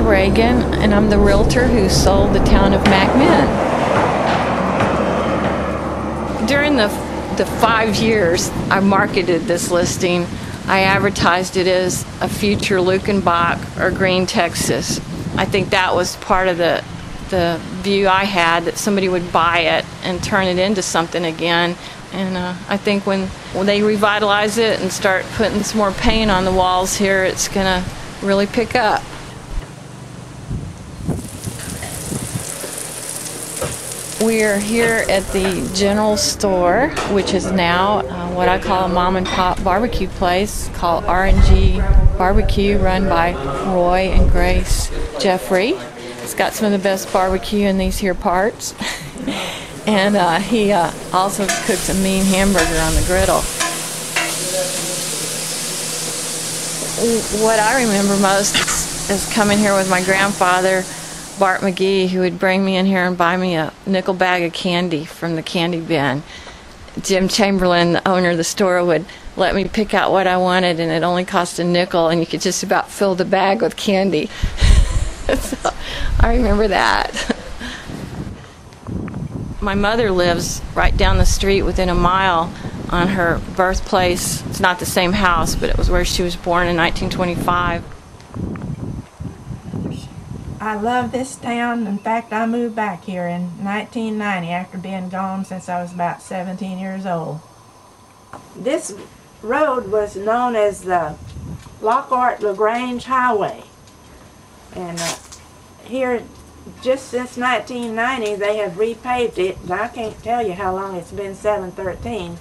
Reagan, and I'm the realtor who sold the town of McMahan. During the 5 years I marketed this listing, I advertised it as a future Lukenbach or Green Texas. I think that was part of the view I had, that somebody would buy it and turn it into something again. And I think when they revitalize it and start putting some more paint on the walls here, it's gonna really pick up. We are here at the general store, which is now what I call a mom and pop barbecue place called Orangey Bbq, run by Roy and Grace Jeffrey. It's got some of the best barbecue in these here parts. And he also cooks a mean hamburger on the griddle. What I remember most is coming here with my grandfather, Bart McGee, who would bring me in here and buy me a nickel bag of candy from the candy bin. Jim Chamberlain, the owner of the store, would let me pick out what I wanted, and it only cost a nickel, and you could just about fill the bag with candy. So I remember that. My mother lives right down the street within a mile on her birthplace. It's not the same house, but it was where she was born in 1925. I love this town. In fact, I moved back here in 1990 after being gone since I was about 17 years old. This road was known as the Lockhart-LaGrange Highway. And here, just since 1990, they have repaved it. I can't tell you how long it's been 713,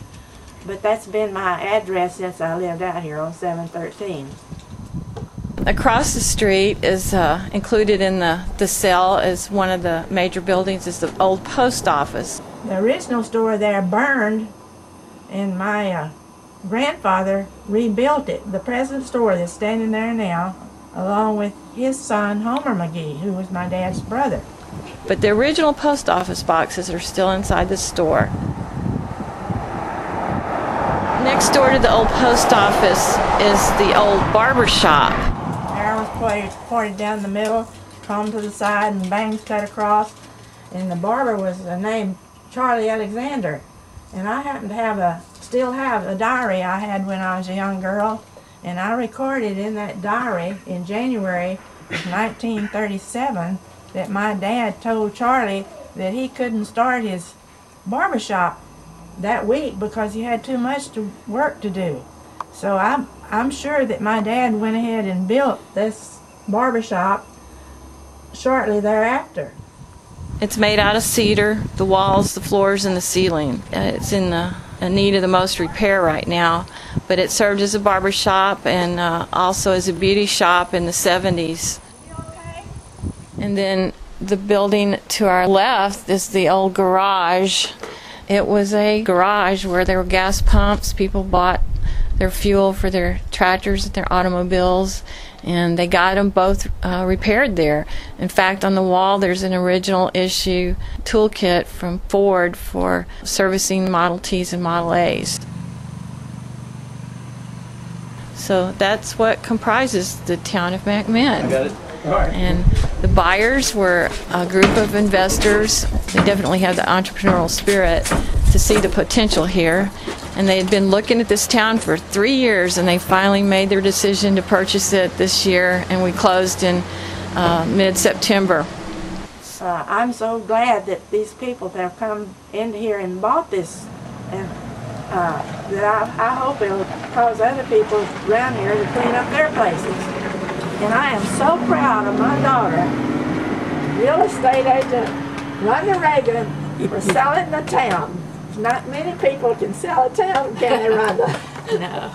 but that's been my address since I lived out here on 713. Across the street is included in the cell as one of the major buildings is the old post office. The original store there burned, and my grandfather rebuilt it. The present store that's standing there now, along with his son Homer McGee, who was my dad's brother. But the original post office boxes are still inside the store. Next door to the old post office is the old Barbershop. Was pointed down the middle, combed to the side, and bangs cut across. And the barber was named Charlie Alexander. And I happen to still have a diary I had when I was a young girl, and I recorded in that diary in January of 1937 that my dad told Charlie that he couldn't start his barbershop that week because he had too much work to do. So I'm sure that my dad went ahead and built this barbershop shortly thereafter. It's made out of cedar, the walls, the floors, and the ceiling. It's in need of the most repair right now, but it served as a barbershop and also as a beauty shop in the 70s. And then the building to our left is the old garage. It was a garage where there were gas pumps. People bought their fuel for their tractors and their automobiles, and they got them both repaired there. In fact, on the wall there's an original issue toolkit from Ford for servicing Model Ts and Model As. So that's what comprises the town of McMahan. I got it. All right. And the buyers were a group of investors. They definitely have the entrepreneurial spirit to see the potential here. And they had been looking at this town for 3 years, and they finally made their decision to purchase it this year, and we closed in mid-September. I'm so glad that these people that have come in here and bought this, and that I hope it'll cause other people around here to clean up their places. And I am so proud of my daughter, real estate agent Ronda Reagan, for selling the town. Not many people can sell a town, can they, Rhonda? No.